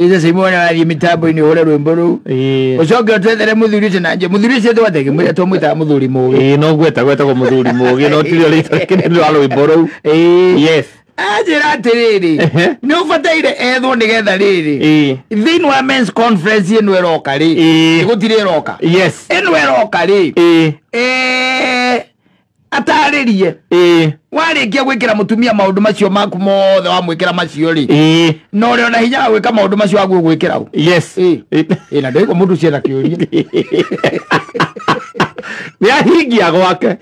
Iza simona ali mitambo ini hora rwimbo ru. Ucoke utethere muthuri ucio nanje. Muthuri ucio twatege mwira twamwita muthuri mugi. No gweta ko muthuri mugi no tiri rita kini rwimbo ru. Yes. Ajira atiriri. Ni ubataire ethwo nigetha riri. Thini wa men's conference ino eroka ri. Igutiri eroka. Yes. Ino eroka ri. Ataririe. Warikia gwikira mutumia maundu macio maku mothe wa mwikira macio ri. No ri ona hinya gwika maundu macio agu gwikira. Yes. Na ndiko mundu ciera kiuria. Niahingia gwake.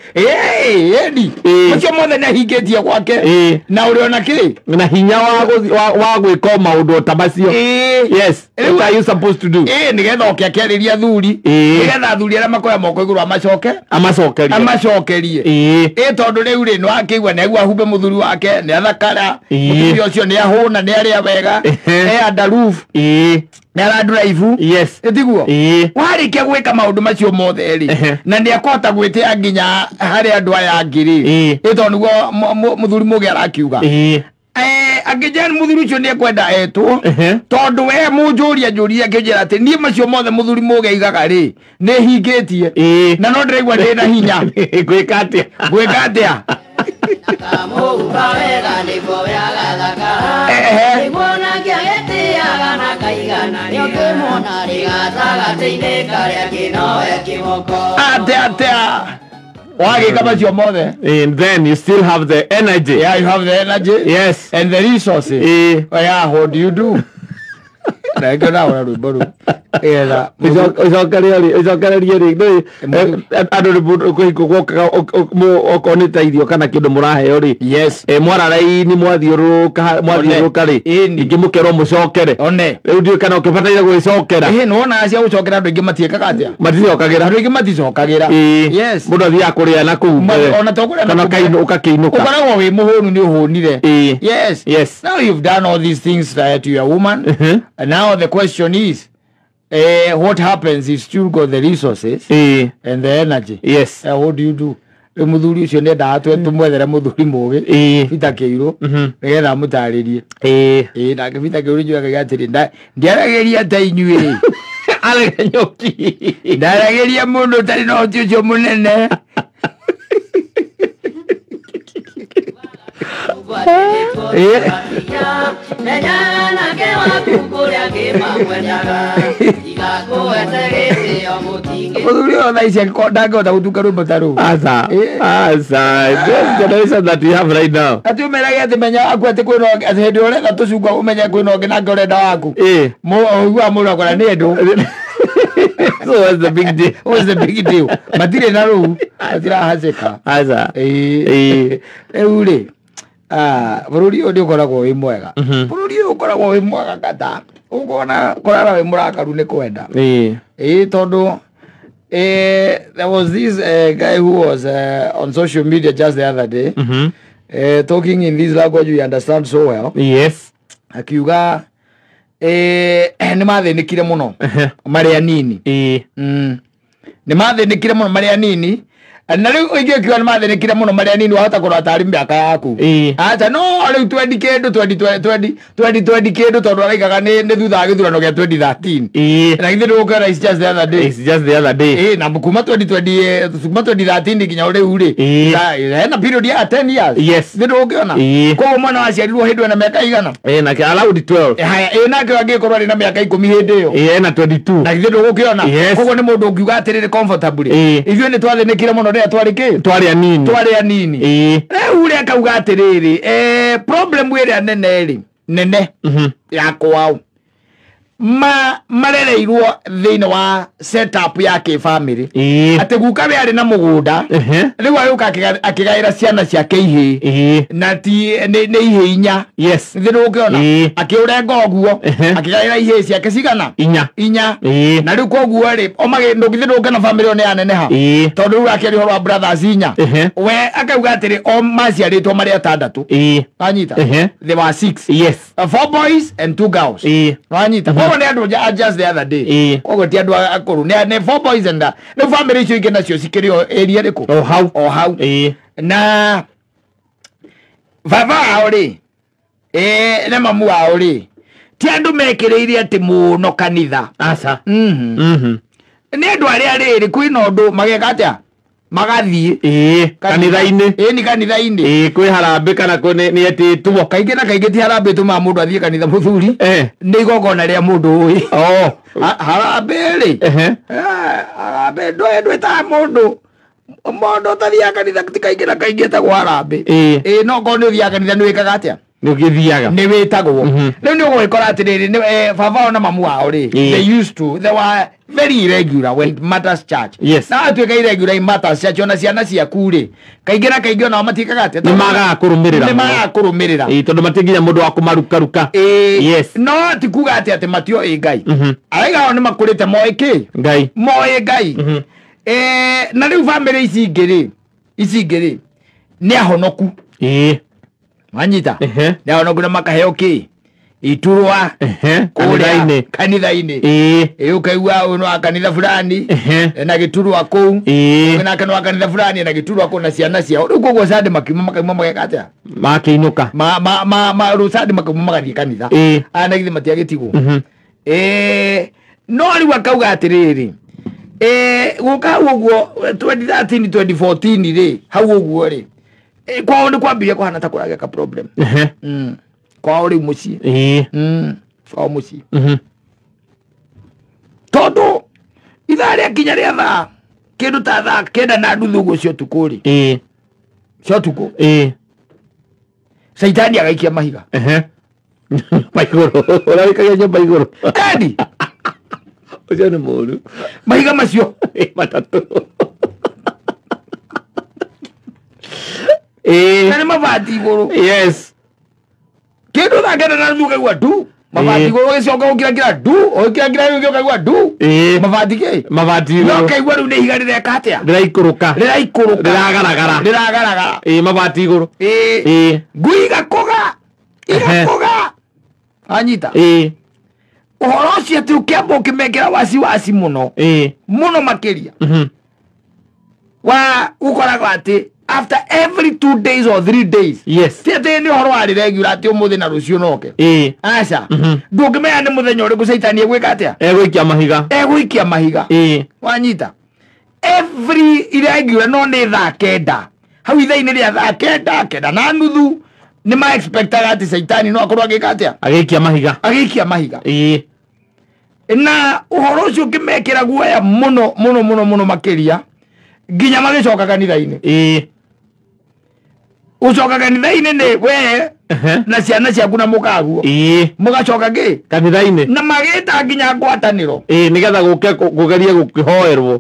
Edi. Macio mothe niahingitie gwake. Na uri ona kiri. Na hinya wa gwika maundu ta macio. Yes. What are you supposed to do? Nigetha okiakeriria thuri. Nigetha thuri ara makoya moko iguru amacokerie. Tondu riu ri no akigwa negwa humbe muthuri wake ni athakara. Muthuri ucio ni ahuna ni aria wega. Andaruf. Ni ara drive. Yes. Etiguo. Warikia gwika maundu macio mothe ri. Na ni akota gwitia nginya hari andu aya ngiri. Tondu go muthuri mugi arakiuga. Agijan muthuri ucio ni ekwenda etwo. Tondu we munjuria njuria kijira ati ni macio mothe muthuri mugi igaga ri. Ni hingitie. Na no ndiraigwa ndi na hinya. Gwika atia. And then you still have the energy. Yeah, you have the energy. Yes. And the resources. Yeah, what do you do? Yes. Mwararaini mwathiuruka ri ingi mukero mucokere riu ndio kana ukibataire gwicokera nona acia gucokera andu ingi matiekaga atia maticokagira andu ingi maticokagira. Yes. Mundu athia kuria na kuu ona tokuria kana ukakiinuka ukoragwo wi muhunu ni uhunire. Yes. Yes. Now you've done all these things to your woman. And now the question is, what happens if you got the resources and the energy? Yes. What do you do? Muthuri ucio ni ndatwe tumwethere muthuri mugi Peter Keiru nigetha mutaririe na Peter Keiru njuaga gatiri ndiarageria ta inyuĩ aregenyoki ndarageria mundu tari no ucio munene. Muthuri ona ici ndangĩhota gũtuka rwĩmbo ta rũu. This generation that we have right now. Ati umerage ati menya aku ati kwĩna ati hĩndĩ ũretha tũcungwa ũmenye kwĩna ũngĩ nake ũrenda waku. Ũigua mũndũ akora nĩ ndũ. So what's the big deal? What's the big deal? Matirĩ na rũu matirahacĩka. Rĩu rĩ bururi uyu ukoragwo wi mwega. Bururi uyu ukoragwo wi mwega kata ukona korara wi murakaru ni kwenda tondu there was this guy who was on social media just the other day talking in this language we understand so well. Yes. Akiuga ni mathinikire muno mari anini ni mathinikire muno mari anini. Na riu ingikiwa mathinikire muno mari anini wahota kurata ari miaka yaku acha no riu 20 kindu tondu araigaga ni thutha githurano gia 2013 na ithe ndukera is just the other day na kuma 2013 nginya riu ri na period ya 10 years. Yes. Ithe ndukiona kwa mwana waciarirwo hindwe na miaka igana na allowed 12 haya nake angikorwo ari na miaka 10 hindi iyo na 22 na ithe ndukiona koguo ni mundu ungiuga atiriri comfortably ithuĩ ni twathinikire muno ria twari anini riu ria kauga atiriri problem iria nene ya kwao marereirwo thiini wa setup ya family ati guka we ari na mugunda riu ayuka akigaira ciana ciake ihi na ti ni ihi inya. Yes. Thiru ukiona akiurenga oguo akigaira ihi ciake cigana inya na riu koguo ri ndugithiruke na family one yaneneha tondu riu akiri horwa brothers inya we akauga atiri o maciaritwo mari atandatu anyita they were 6. Yes. 4 boys and 2 girls anyita ni andu just the other day koguo ti andu akuru ni 4 boys and no family icio ingi nacio cikirio area riku how na baba ao ri na mamu ao ri ti andu mekireire ati muno kanitha aca ni andu aria riri kwina undu mageka atia magathie kanitha-ini ni kanitha-ini kwi harambe kana ni etitwo kaingi na kaingi ti harambe tuma mundu athie kanitha muthuri ni igongona ria mundu ui harambe ri harambe ndweta mundu tathia kanitha ti kaingi na kaingi ta harambe no ko ni uthia kanitha ni wikaga atia ni ugithiaga ni witagwo riu ni ugwikora atiriri baba ona mamu wao ri they were very irregular when matters church na atuika irregular in matters church ona ciana ciaku ri kaingi na kaingi ona matikaga atia ni magaga kurumirira tondu matinginya mundu wa kumarukaruka no ti kuga ati matio ngai aiga ni makurite moiki ngai na riu family ici ngiri ni ahonoku manyita ni ahonoku na makaheo ki iturwa kanitha-ini ukaigua uyu wa kanitha fulani na giturwa kuu na kanwa kanitha fulani na giturwa kuu na ciana ciao riu koguo sadi makiuma mageka atia makiinuka rusadi makiuma magathie kanitha ana githi matiagitigwo no riu akauga atiriri guka hau uguo 2013 2014 ri hau uguo ri kwao ni kwambiria kuhana ta kurageka problem kwao riu mucii kwao mucii tondu ithaa ria kinya ria thaa kindu ta thaa kenda na nuthu uguo cio tuku ri cio tuku Saitani agaikia mahiga maiguru urarikagia nyumba iguru edi ucio ni muru mahiga macio matatu na mabati iguru kindu thaa kenda na nuthu ukaigua du mabati iguru ugicoka ukirangira du ukirangira ugi ukaigua du mabati no kaigua riu ni higa rireka atia riraikuruka riragaragara mabati iguru ngui igakuga anyita uhoro ucio ati ukiamba ukimekera wasiwasi muno makiria wa ukoragwo ati after every 2 days or 3 days ti ati ni uhoro wari regular ati umuthi na rucio noke aca ndungimenya ni muthenya uriku Saitani egwika atia egwikia mahiga wanyita every irregular no ni thaa kenda hau ithaa-ini ria thaa kenda na nuthu ni ma expectaga ati Saitani no akorwo agika atia agikia mahiga na uhoro ucio ukimekera guoya muno makiria nginya magicoka kanitha-ini ucoka kanitha-ini ni we na ciana ciaku na mukaguo mugacoka ki kanitha-ini na magita nginya ngwataniro nigetha gugerie kuhoerwo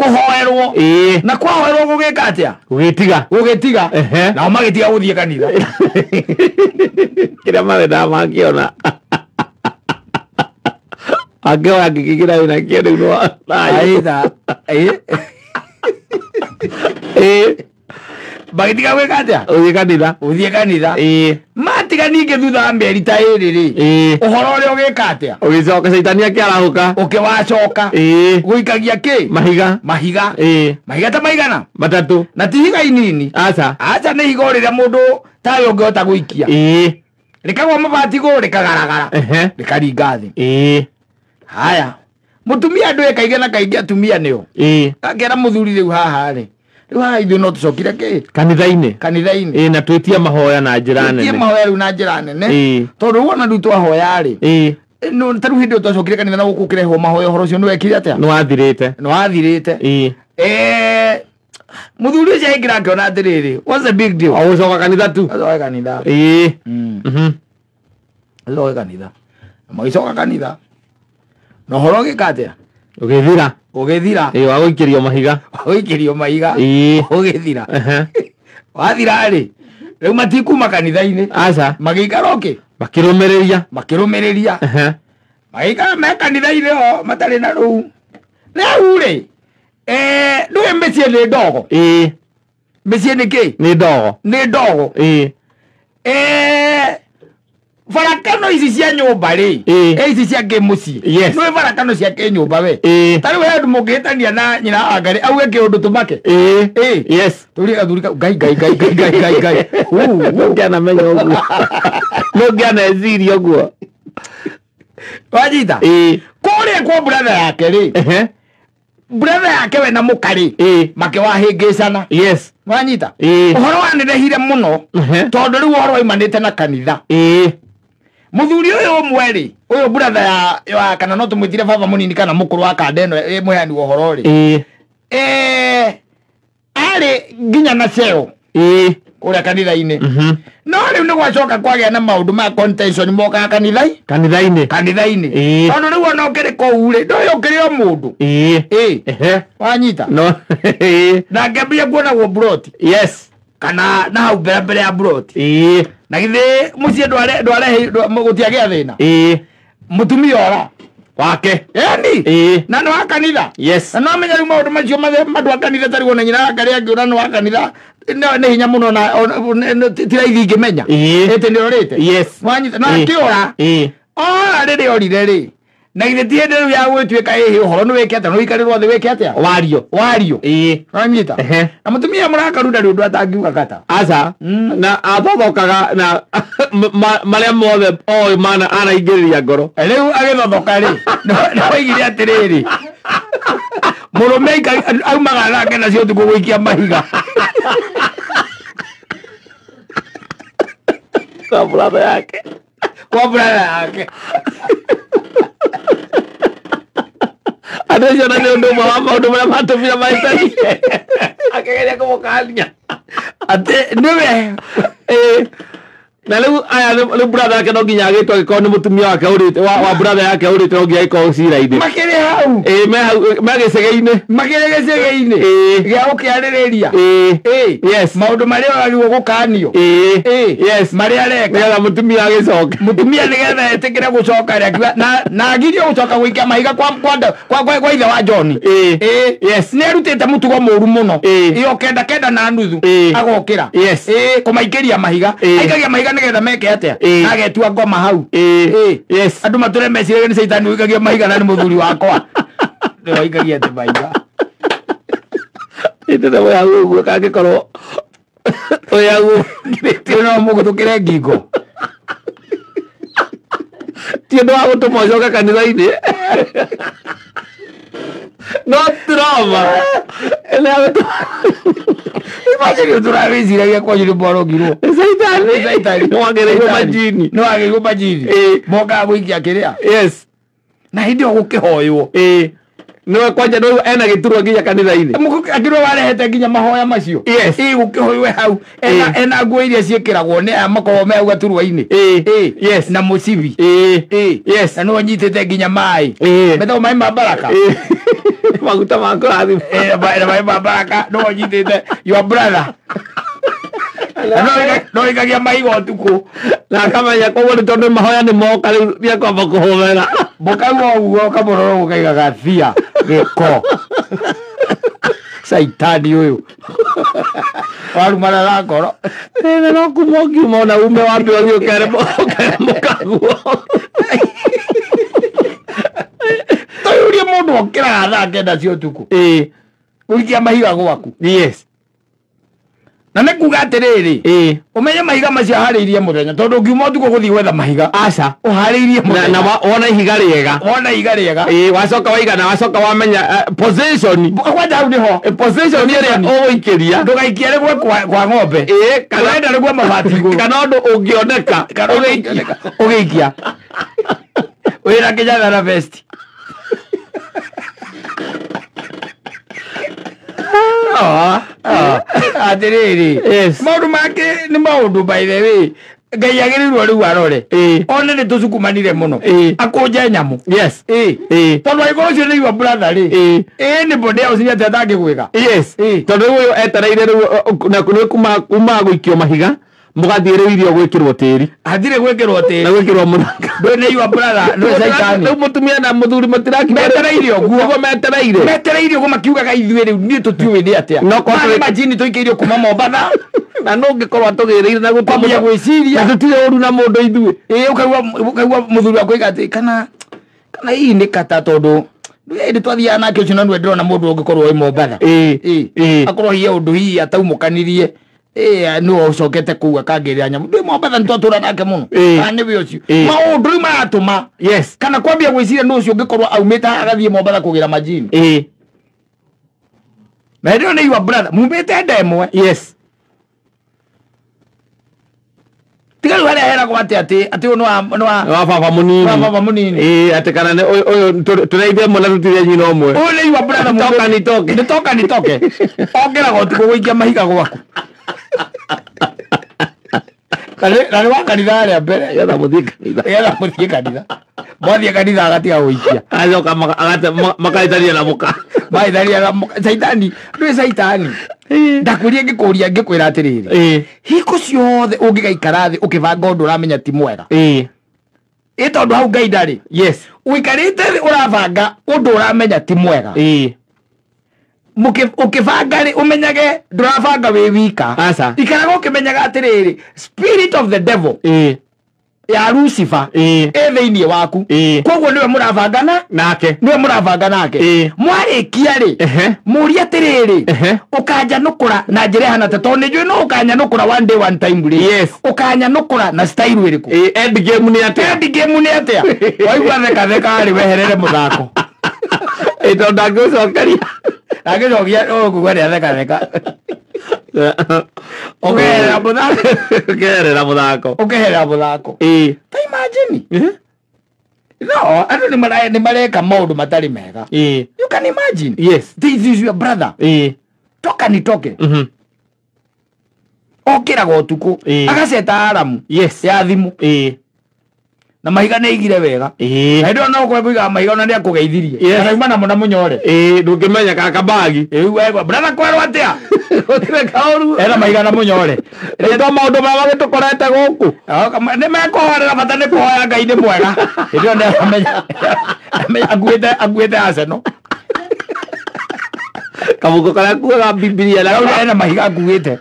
na kwahoerwo gugika atia gugitiga nao magitiga guthie kanitha kiria marenda makiona akioya ngikigira wina kiendu no aitha bagitiga gwika atia uthie kanitha matiga ningi thutha wa mieri ta iri ri uhoro uria ugika atia ugicoka Saitani akiarahuka ukiwacoka guikagia ki mahiga ta maigana matatu na ti higa inini aca ni higa riria mundu tayo ungihota guikia rikagwa mabati iguru rikagaragara rikaringa thi haya mutumia ndu ekaige na kaingi atumia nio akera muthuri riu haha ri riu haha ithu no tucokire ki kanitha-ini na twitie mahoya na njira nene tondu wona riu twahoya ri no taru hindi twacokire kanitha na guku kirehwo mahoya uhoro ucio ni wekire atia ni wathirite muthuri ucio aingira akiona atiriri what's the big deal ugucoka kanitha tu magicoka kanitha na uhoro ugika atia ugithira wa guikirio mahiga ugithira wathira ri riu matikuma kanitha-ini magikara uki makirumiriria magikara me kanitha-ini o matari na riu ri ndui micii ni ndogo micii ni ki ni ndogo farakano ici cia nyumba ri ici cia kimucii no farakano cia kinyumba we tari we andu mungihitania na nyina wa Ngai auge kiundu tumake turi athuri ngai ngiana menya uguo no ngiana eziria uguo wajita kore kwa brother yake ri brother yake we na mukari make wahingicana yes wanyita uhoro wanirehire muno tondu riu uhoro imanite na kanitha muthuri uyu mweri uyu brother ya kana no tumwitire baba munini kana mukuru wa kandeno muheani wa uhoro ri ari nginya na ceo uria kanitha-ini no riu ni gwacoka kwagia na maundu ma contention moka kanitha-ini tondu riu ona ukiri kou ri ndoyo ukiri o mundu wanyita no na ngambia kuona wo broti yes kana na hau mbere ya broti na githi mucie ndware gutiagia thina mutumia ora wake yani na no kanitha yes na no menya riu maundu macio mandu a kanitha tari wona nyina akari angiura no kanitha ne hinya muno na tira ithi ngimenya ete ni orite yes wanyita na akiora riri orire ri na githi ti hende riu ya gwituika hihi uhoro ni wikete no ikarirwo thi wikete wario wanyita na mutumia murakaruda riu ndu atangiuga kata aca na athothokaga na maria mothe mana anaingiriria ngoro riu agithothoka ri na oigire atiriri murume aumaga nake nacio tuku gwikia mahiga kwa brother yake atecio na ni undu umwe wa maundu maria matumire maitani akegeria kumukania ati niwe na riu brother yake no nginya agitwo agikorwo ni mutumia wake urite wa brother yake urite no nginya agikorwo cira-ini makiri hau me gicege-ini gia gukiaririria yes maundu maria agirwo gukanio yes maria areka nigetha mutumia agicoke mutumia nigetha etikire gucoka ria na agirio gucoka gwikia mahiga kwa ithe wa John yes ni arutite mutugo muru muno iyo kenda na nuthu agokira kumaikiria mahiga aikagia mahiga nigetha meke atia agetua ngoma hau yes andu mature meciria ni saitani wikagia mahiga na ni muthuri wakwa ndio waikagia ati mahiga ite we hau uguo kangikorwo we hau no mugutukire ngingo ti undu wa gutuma ucoke kanitha-ini no drama imagine turaviciragia kwa jiri borogirwo saitani no agereirwo majini moka gwikia kiria yes na hindi o gukihoywo niwe kwanja no ena giturwa nginya kanitha-ini akirwo warehete nginya mahoya macio gukihoywe hau ena nguo iria ciikiragwo ni aya makorwo me hau gaturwa-ini yes na mucibi yes na no nyitite nginya mai methago mai ma baraka maguta ma kurathima mai ma baraka no nyitite your brother no ikagia maigo tuku na akamenya koguo ni tondu mahoya ni moka riu niakwamba kuhumera mukauga uguo kamuroro gukaigaga thia giko saitani uyu warumana ngoro no kuma ngiuma na ume wambe ukere mukaguo toyurie mundu okiraga thaa kenda cia utuku gwikia mahiga gwaku yes na ne kuga atiriri umenye mahiga macio hariirie muthenya tondu ngiuma utuku guthii gwetha mahiga aca uhariirie muthenya na wona ihiga riega wacoka waigana wacoka wamenya position kwanja hau niho position iria uguikiria ndugaikia rigwe kwa ng'ombe kana enda rigwe mabati iguru kana undu ungioneka ugiikia wira kijaga na vesti atiriri maundu make ni maundu by the way ngai agirirwo riu arore one ni tucukumanire muno akunje nyamu yes tondu aikorwo cio ni your brother ri ni bode au cinya tetangi gwika yes tondu uyu etereire riu na kuma guikio mahiga mugathie riu irio gwikirwo tiri athire gwikirwo tiri na gwikirwo muthanga ndwe ni your brother no saitani riu mutumia na muthuri matiraki metereire guo metereire guo makiugaga ithuĩ riu ni tutiuĩ ni atia no kwa majini tuikeirio kuma Mombatha na no ngikorwo atugiriire na gutamia gwiciria na tutire uru na mundu ithuĩ ukaigua muthuri wakwa igati kana hii ni kata tondu ndi twathiaga nake ucio na nwe ndirona mundu ungikorwo wi Mombatha akorwo hiye undu hihi ataumukanirie no ucokete kuwa kagirira nyamu ndi Mombatha ntwatura nake muno kana bi ucio maundu maratuma yes kana kwambia gwiciria no ucio ngikorwo aumita agathie Mombatha kugira majini na ndio ni your brother mumite ndemwe yes tigaru hara hera gwate ati no wa baba munini ati kana ne oyo tureithie mona tutire nyina omwe ole your brother toka ni toke ongera go tuko guikia mahiga gwaku kale wakanitha aria mbere yatha muthie kanitha mwathie kanitha agatia guikia ajoka makaitaria na muka maitharia na muka saitani ndwe saitani ndakuria ngikwira atiriri hiko ciothe ungigaikara thi ukivanga undu uramenya ti mwega tondu hau Ngai ndari yes uikarite thi urabanga undu uramenya ti mwega ukivanga ri umenyage ndurabanga wi wika asa ikaraga ukimenyaga atiriri spirit of the devil ya Lucifer thiini waku koguo niwe muravangana nake mwarikia ri muri atiriri ukanja nukura na njira hana ta tondu njui no ukanya nukura one day one time ri yes ukanya nukura na style iriku end game ni atia waigua theka ri weherere muthako tondu angicokeria kugwaria theka ukeherera muthako ta imagine no andu ni mareka maundu matari mega you can imagine yes this is your brother toka ni toke okira go tuku agaceta aramu yes ya thimu na mahiga ne igire wega na ndio no kwa kuiga mahiga na ndia kugeithirie kana imana mona munyore ndungimenya kaka bagi wego brother kwero atia otire kauru era mahiga na munyore ndo maundu ma bagitukorete guku ne mekohorera bata ne kuhoya Ngai ni mwega ndio ne amenya aguete Arsenal kamuko kala kuga Biblia na ena mahiga aguete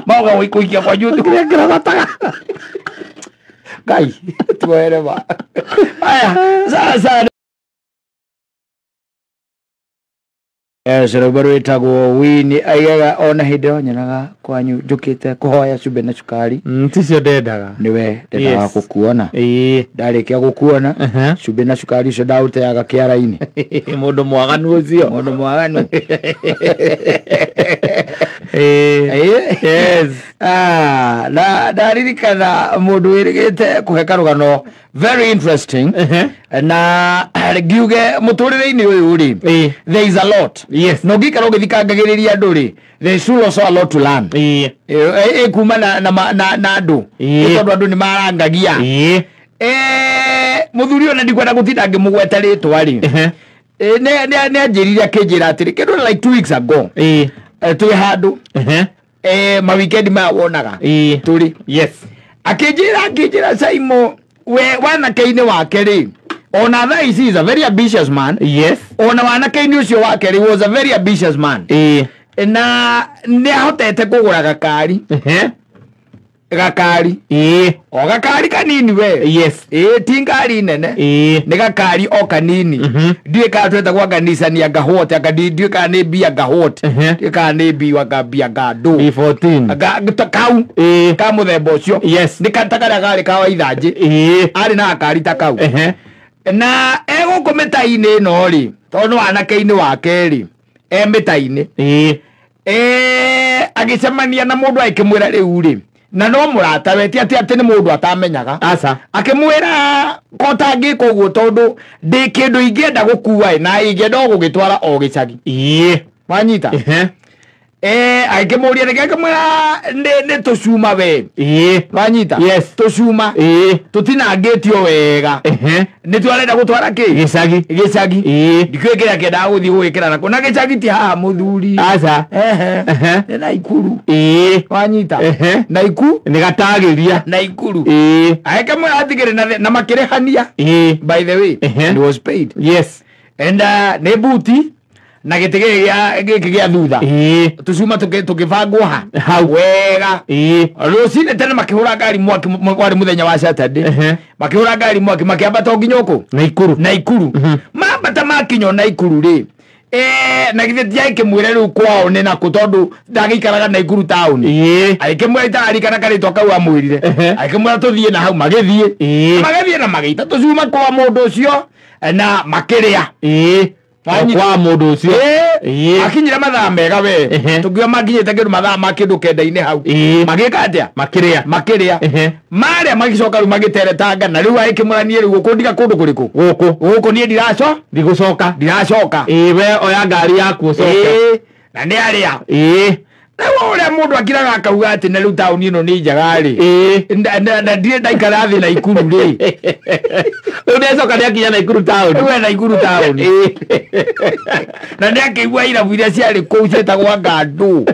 mauga wikuikia kwa YouTube kira gataga Ngai tuere ba aya sasa Cerebro itagwo wini aigaga ona hindi onyenaga kwanyu njukite kuhoya cumbe na cukari ticio ndendaga niwe ndendaga gukuona ndarikia gukuona cumbe na cukari ucio ndauteaga kiara-ini mundu mwaganu ucio yes na ndaririkana mundu wirigite kuheka rugano very interesting na ngiuge muturire-ini uyu ri there is a lot yes no ngikara ugithikangagiriria andu ri there is also a lot to learn kuma na andu tondu andu ni marangagia muthuri ona ndikwenda gutinda ngimugweta ritwa ri ne anjirire akinjira atiri kindu like 2 weeks ago twi handu ma weekend ma wonaga turi yes akinjira Saimo we wanake-ini wake ri ona tha ici is a very ambitious man yes ona wanake-ini ucio wake ri was a very ambitious man na ni ahotete kugura gakari o gakari kanini we yes ti ngari nene ni gakari o kanini ndiye ka tweta kwa kanisa ni agahote ndiye ka ni bia gahote ndiye ka ni bia gabia gado B14 kau ka muthemba ucio yes ni katakara gari ka waithaji ari na gakari ta kau na ego meta-ini no ri tondu wanake-ini wake ri meta-ini agicemania na mundu akimwira riu ri na no murata weti ati ni mundu atamenyaga asa akimwira kota ngiko guo tondu ndi kindu ingienda gukua na ingienda gugitwara o gicagi wanyita akimuria nikimwira ni tucuma we wanyita yes tucuma tutinangitio wega ni twarenda gutwara ki gicagi ndikwikira kenda guthii gwikira nako na gicagi ti haha muthuri asa na ikuru wanyita na iku ni gatagiria na ikuru akamwira atigire na makirehania by the way it was paid yes and ne buti na gitege gia thutha tucuma tukivangwo ha wega rucine tene makihura ngari mwaki mwari muthenya wa Saturday makihura ngari mwaki makiambata nginya uku na ikuru mambata makinyo na ikuru ri na githe ti aikimwire riu kwao ni na kutondu ndagikaraga na Ikuru town aikimwira itari kana kari toka wa mwirire aikimwira tuthie na hau magithie na magita tucuma kwa mundu ucio na makiria kwa mundu ucio akinyira mathaa mega we tugiwa maginyite kindu mathaa ma kindu kenda-ini hau magika atia makiria maria magicoka riu magiteretanga na riu aikimuranie riu gukundiga kundu kuriku guku nie ndiracoka we oya ngari yaku ucoke na ni aria na uria mundu akiraga akauga ati na riu tauni ino ni njega ri na ndire ndaikara thi na Ikuru ri riu ndecoka ni akinya na Ikuru town na ni akigua irabu iria ciari kuu cietagwo Ngandu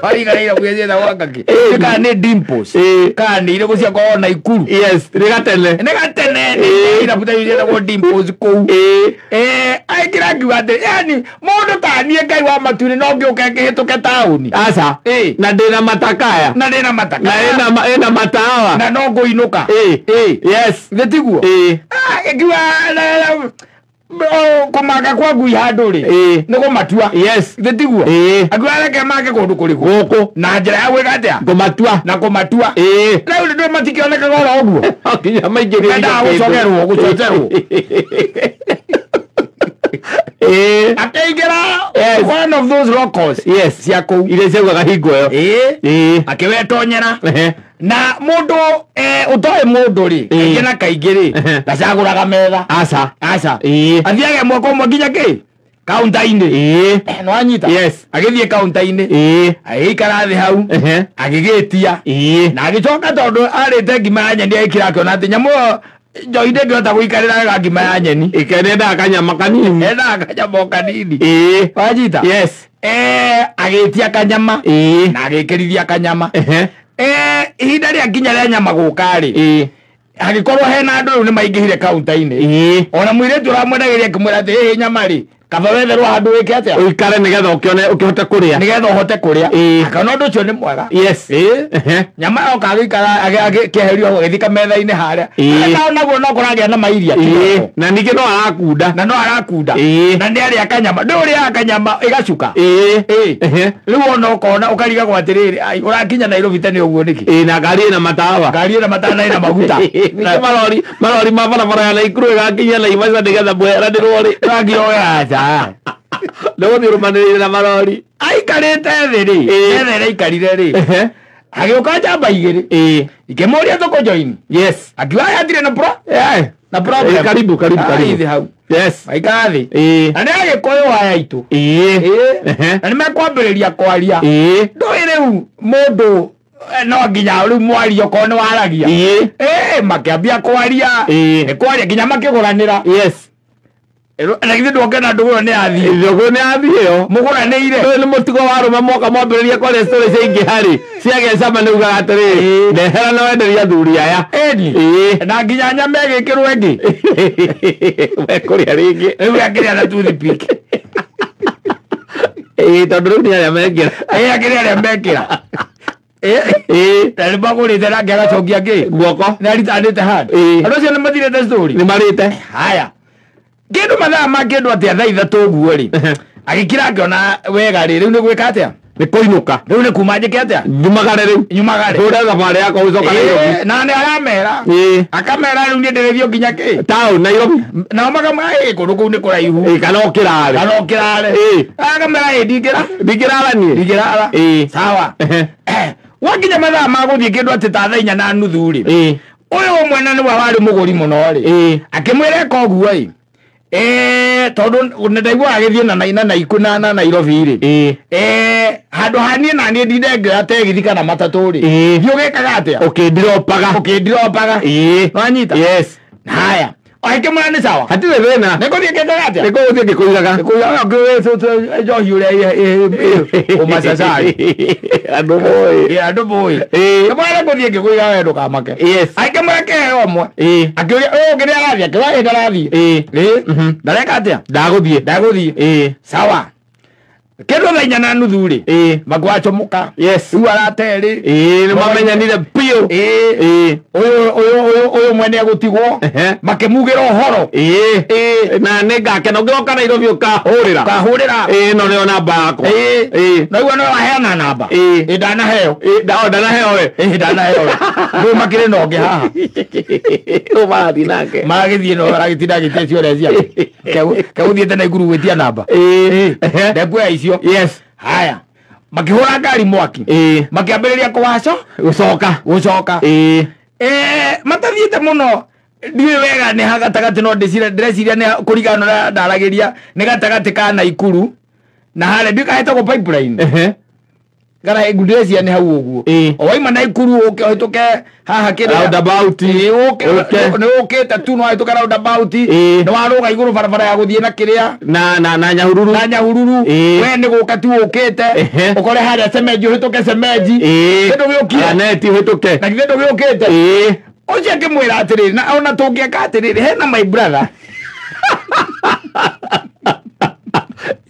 arigana irabu iria cietagwo ngaki kana ni Dimples kana ni irabu ciakwa na Ikuru ni gatene irabu ta iria cietagwo Dimples kuu aikira akiuga ati yani mundu ta nie Ngai wa matuni no ngiuke ngihituke tauni asa na ndina matakaya na ena matawa na no nguinuka yes ngetiguo ikiwa kumaka kwa ngui handu ri ni gumatua ngetiguo akiwa reke make kundu kuriku guku na njira ya gwika atia kumatua riu ndio matikionekaga ora uguo kinya maingi nda gucokerwo akaigira one of those locals cia kuu ile ciaugaga hingo yo akiwetonyera na mundu utoe mundu ri kaingĩ na kaingĩ ri ndacagũraga metha aca athiage mwaka ũmwe nginya kĩ kaunta-inĩ nwanyita agĩthiĩ kaunta-inĩ agĩikara thĩ hau agĩgĩtia na agĩcoka tondũ arĩte ngima ya nyeni aikira akĩona atĩ nyamũ Joy ndengĩhota gũikarĩra wega ngima ya nyeni ikenendaga kanyama kanini wanyita agĩtia kanyama na agĩkĩrithia kanyama ihinda rĩa nginya rĩa nyama gũka-rĩ agĩkorwo hena andũ rĩu nĩ maingĩhire kaunta-inĩ ona mũirĩtu ũramwendagĩria akĩmwĩra atĩ hĩhĩ nyama-rĩ kaba wetherwo handũ wĩke atĩa ũikare nĩgetha ũkĩhote kũrĩa nĩgetha ũhote kũrĩa akana ũndũ ũcio nĩ mwega nyama yoka agĩikara akĩeherio gĩthika metha-inĩ harĩa naguo no kũragĩa na mairia na ningĩ no arakunda na nĩ arĩa kanyama ndĩ ũrĩaga kanyama ĩgacuka rĩu ona ũkona ũkarigagwo atĩrĩrĩ ũrakinya Nairobi tene ũguo nĩkĩ na ngari ĩna matawa na ĩna maguta marori ma barabara ya Ikuru ĩgakinya Naivasha nĩgetha mweranĩrwo rĩ rangioyaja ndũgũthiũrũmanĩrĩire na marori aikarĩte thĩ rĩ ethere aikarire rĩ agĩũka njamba igĩrĩ ikĩmũria tũkũjoini akiuga hatirĩ na problem karibu hau aikara thĩ na nĩ agĩkũyũ aya aitũ na nĩ mekwambĩrĩria kwaria ndũĩ rĩu mũndũ no nginya rĩu mwaria okorwo nĩ waragia makĩambia kwaria nĩ kwaria nginya makĩgũranĩra na githĩ ndwongena ndũgũro nĩ athiĩ yo mũgũranĩire ũyũ nĩ mũtugo wa arũme moka mwambĩrĩria kwaria story cia ingĩ-harĩ ciagecama nĩ ugaga atĩrĩrĩ ndehera na wenderia athuri aya na nginya nyama ĩgĩkĩrwo ĩngĩ wekũrĩa rĩngĩ rĩu akĩrĩa na toothpick tondũ rĩu nĩ arĩa mekĩra akĩrĩ arĩa mekĩra nĩ magũrĩte nake agacokia ngĩ guoko nĩ aritandĩte handũ andũ acio nĩ mathirĩte story nĩ marĩte haya kĩndũ mathaa ma kĩndũ atĩa thaa ithatũ ũguo rĩ agĩkira akĩona wega rĩ rĩu nĩ gwĩka atĩa nĩ kũinũka rĩu nĩ kuma njĩke atĩa nyumagare hũre thabarĩ yakwa gũcoka Nairobi na nĩ aramera akamera rĩu niĩ ndĩrĩthio nginya kĩ town Nairobi nao makamwĩra kũndũ kũu nĩ kũraihu kana ũkĩrare akamera ndingĩrara niĩ sawa wakinya mathaa ma gũthiĩ kĩndũ atĩ ta thaa inya na nuthu rĩ ũyũ mwena nĩwe warĩ mũgũri mũno rĩ akĩmwĩra eka ũguo ĩ tondũ ndaigua agĩthiĩ na Nairobi rĩ handũ haniĩ na niĩ ndinde ngĩoya tegithi kana matatũ rĩ thiĩ ũgĩkaga atĩa ũkĩndiropaga wanyita haya akĩmwĩra nĩ sawa hatirĩ thĩna nĩkũthiĩ ngĩkaga atĩa nĩkũgũthiĩ ngĩkũigaga njohi ũrĩa ũmacacari andũ mũĩ kĩmwĩra kũthiĩ ngĩkũiga we ndũkamake akĩmwĩra kĩheo ũmwe akĩũria ũyũ ũngĩ nĩ arathiĩ akĩũria ndarathiĩ ndareka atĩa ndagũthiĩ sawa Kendo thaa 4:30 ri magwachomuka riu arateri ni mamenyanire pio uyu mwene agutigwo makimugira uhoro na ningakena ngiroka Nairobi ukahurira no nio namba yakwa na iwe no waheana namba ndanaheo ndu makire nonge haha umarathi nake magithie no aragitinda gitecio rezia kauthiete na iguru gwetia namba ndekuya icio haya makihura ngari mwaki makiambiriria gucoka matathiete muno ndiwe wega ni hagatagati no ndeciria ni kurigana na ndaragiria ni gatagati ka Naikuru na hale ndika hetako pipeline gara egudresia ni hau uguo owaima Naikuru ukihituke haha kira roundabout okay tatu no hituka roundabout no waruga iguru barabara ya guthie na kiria na nyahururu we ni guka tu ukite ukore hada semeji uhituke semeji kendo giokia neti uhituke na kendo giokite oje kimwira atiriri na ona tungiaka atiriri hena my brother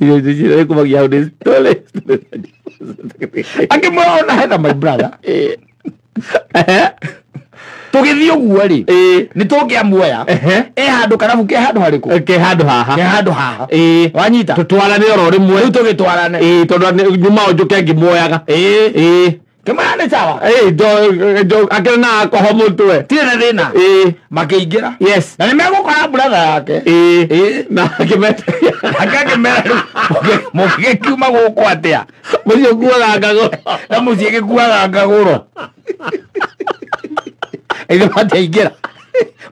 iyo jiji kumagia hudi stole akimwona hena my brother tugithio guo ri ni tungia muoya handu karabu ke handu hariku ke handu haha wanyita tutwarane oro rimwe riu tugitwarane tondu nyuma ojuke ngimuoyaga Kemane sawa do akena koho mutwe tire thina makiingira na nimegukora brother yake na kimete akakemera mukikiuma guku atia mucio kuaga ngagoro na mucio gikuaga ngagoro eithe matiingira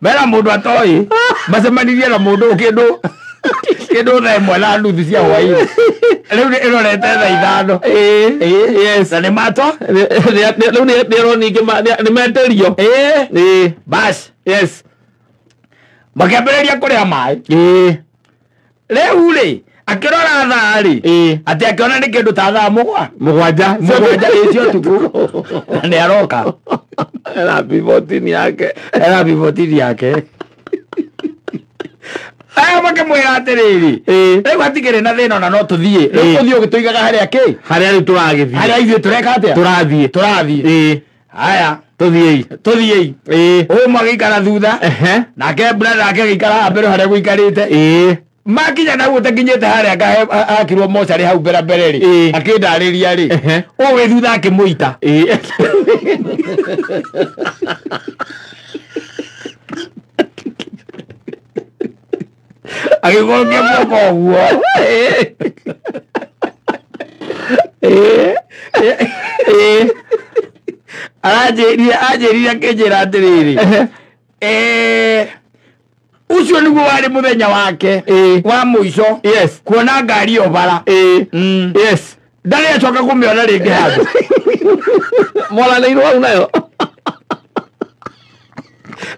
mera mundu atoi macemanirie na mundu kindu thaa imwe na nuthu cia hwaini riu irorete thaa 5 na ni mato riu ni ni meterio bas makiambiriria kuria mai riu ri akirora thaa ri ati akiona ni kindu ta thaa mugwanja icio tuku na ni aroka era pivotini yake makimwira atiriri riu hatigire na thina na no tuthie riu tuthie ugituigaga haria ki haria ri turagithie haria ithuĩ tureka atia turathie haya tuthiei uyu magikara thutha nake brother ake agikara mbere haria guikarite makinya na guo takinyete haria akirwo mochari hau mbere ri akindariria ri uwe thutha akimuita agigonge moko guo aranjĩrire akĩnjĩra atĩrĩrĩ ucio nĩguo warĩ mũthenya wake wa mũico kuona ngari ĩyo bara ndarĩ acoka kũmĩona rĩngĩ handũ moranĩirwo hau nayo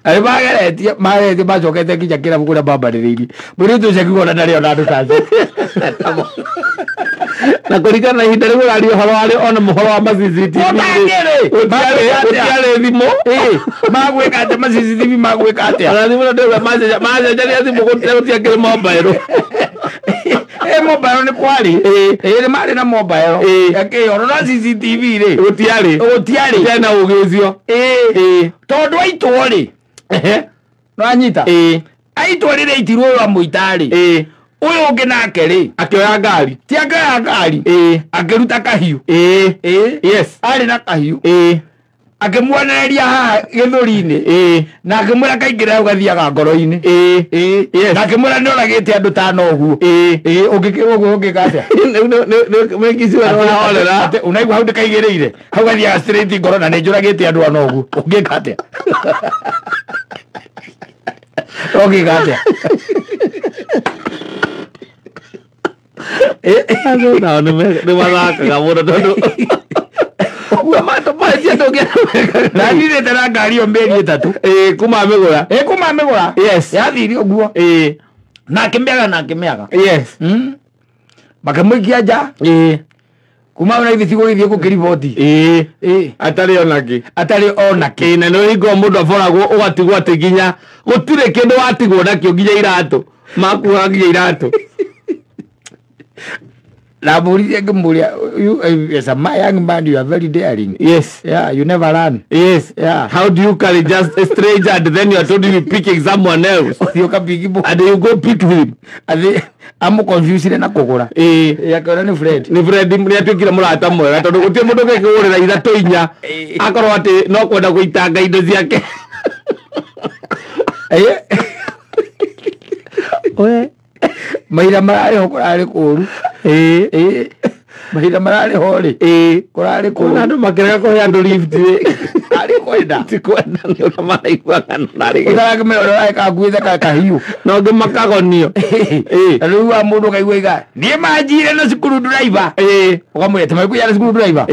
ari mageretie macokete nginya kĩrabu kũrĩa mambarĩrĩirie mũirĩtu ũcio akiuga ona ndarĩ ona andũ tacio na kuringana na ihinda rĩu ũraria ũhoro warĩ ona mũhoro wa CCTV gũtiarĩ thimũ magwĩka atĩa CCTV magwĩka atĩa ona thimũ ndio macenjania thimũ gũtiakĩrĩ mobile mobile nĩ kwari nĩ marĩ na mobile akĩona na CCTV rĩ gũtiarĩ tena ũgĩ ũcio tondũ aitwo rĩ no anyita aitwo rĩrĩa itirwo wa mũitarĩ uyu ungi nake ri akioya ngari ti akioya ngari akiruta kahiu ari na kahiu akimuonereria haha githuri-ini na akimwira kaingire hau gathiaga ngoro-ini na akimwira ni oragite andu tano uguo ungika atia unaigua hau ndikaigĩrĩire hau gathiaga straight ngoro na ni njũragĩte andu ana uguo ungika atia ungika atia nao nĩ mathakaga mũno tondũ uguo matũmacia ndũngĩmeka na ndirĩte na ngari ĩyo mĩeri ĩtatũ kuma mĩgũra yathire ũguo na akĩmĩaga makĩmũikia nja kuma ona ithe cigũgĩthiĩ gũkĩriboti atarĩ onakĩ na nĩ ũhingwo mũndũ aboragwo ũgatigwo atĩ nginya gũtirĩ kĩndũ watigwo nakĩo nginya iratũ makuaga nginya iratũ La Muria Gumburia, you as a my young man, you are very daring. Yes. Yeah, you never run. Yes. Yeah. How do you carry just a stranger and then you are told you picking someone else? You can pick him and you go pick him. And I'm confused in a cocora. Yeah, got Fred. Ni Fred, ni tukira murata mwe. Tondu utie mundu ngekigurira ithatu inya. Akorwo ati no kwenda guitanga indo ciake. Oye. Maira marare ho kurare kuru. Maira marare hori. Kurare kuru. Andu makirega ko andu lift. Ari kwenda. Tikwenda ni ura maraigua kana nari. Utaraga me ora ka gwitha ka hiu. No ngimakagonio. Riu wa mundu kaigua iga. Nie manjire na screw driver. Ukamweta mai kuya na screw driver.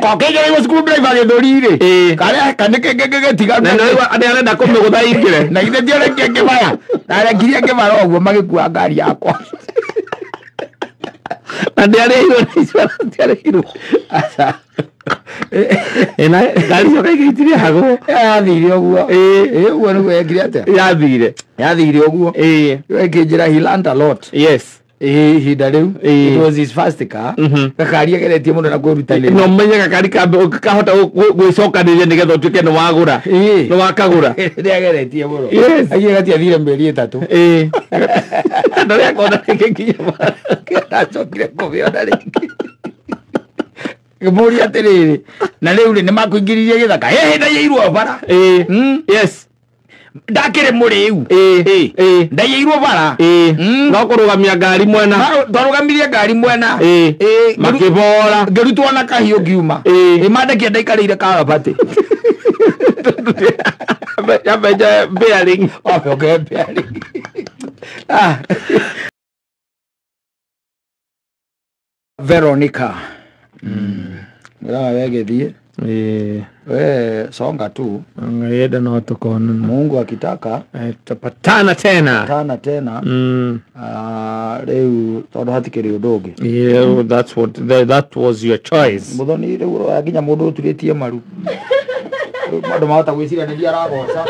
Ko kege ni screw driver ge dorire. Kare kanike gege tiga. Na no ade arenda kumigutha ingire. Na ithe tiare kenge baya. Na ngiria ngibara oguo magikua ngari yakwa. Na ndiare hiyo ndiare hiyo. Asa. Ena gari yo kaigitiria hago. Yathire oguo. Uguo ni gwekire ate. Yathire oguo. Wekinjira he learned a lot. Yes. Hinda riu it was his first car. Gakari ageretie mundu na kwirutania. No menye gakari kahota gwicokanĩria nigetha utuike ni wagura. Ni wakagura. Ndi ageretie muno. Yes. Agigatia thire mberi 3. Ndo ya kona kikinya. Ndacokire kuviona ringi. Muri atiriri na riu ni makuingiririe githaka ndayeirwo bara. Yes. Ndakire muriu ndayeirwo bara no kurugamia ngari mwena twarugamirie ngari mwena makibora ngirutwo na kahiu ngiuma mandekia ndaikarire karabati ya beja bearing okay bearing Veronica wegethie we songa tu ngayeda no tukona Mungu akitaka tapatana tena leo tondu hatikiri undu ungi. Yeah, that was your choice. Muthoni riu aginya mundu uturitie maru mandu mahota gwiciria ni aragoca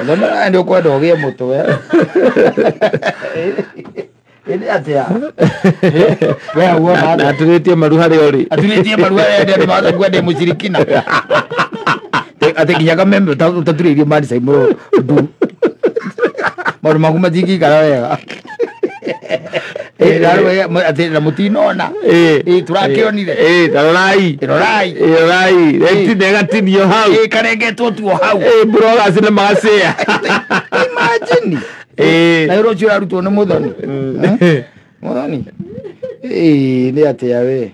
muthoni ndio kwenda ugie mutwe Ini atia. Wewe uona na atuletie maru hari ori. Atuletie maru hari ndio maana kwenda mushirikina. Atekinya kamembe utatulirie mali sai muro ndu. Maru maguma jiki kara wega. Rawe atira mutinona. Turakionire. Rorai. Eti negative hau. Karegetwo tu hau. Bro asile magasea. Imagine. Na iro chira rutwo ni muthoni. Muthoni. Ni atia we.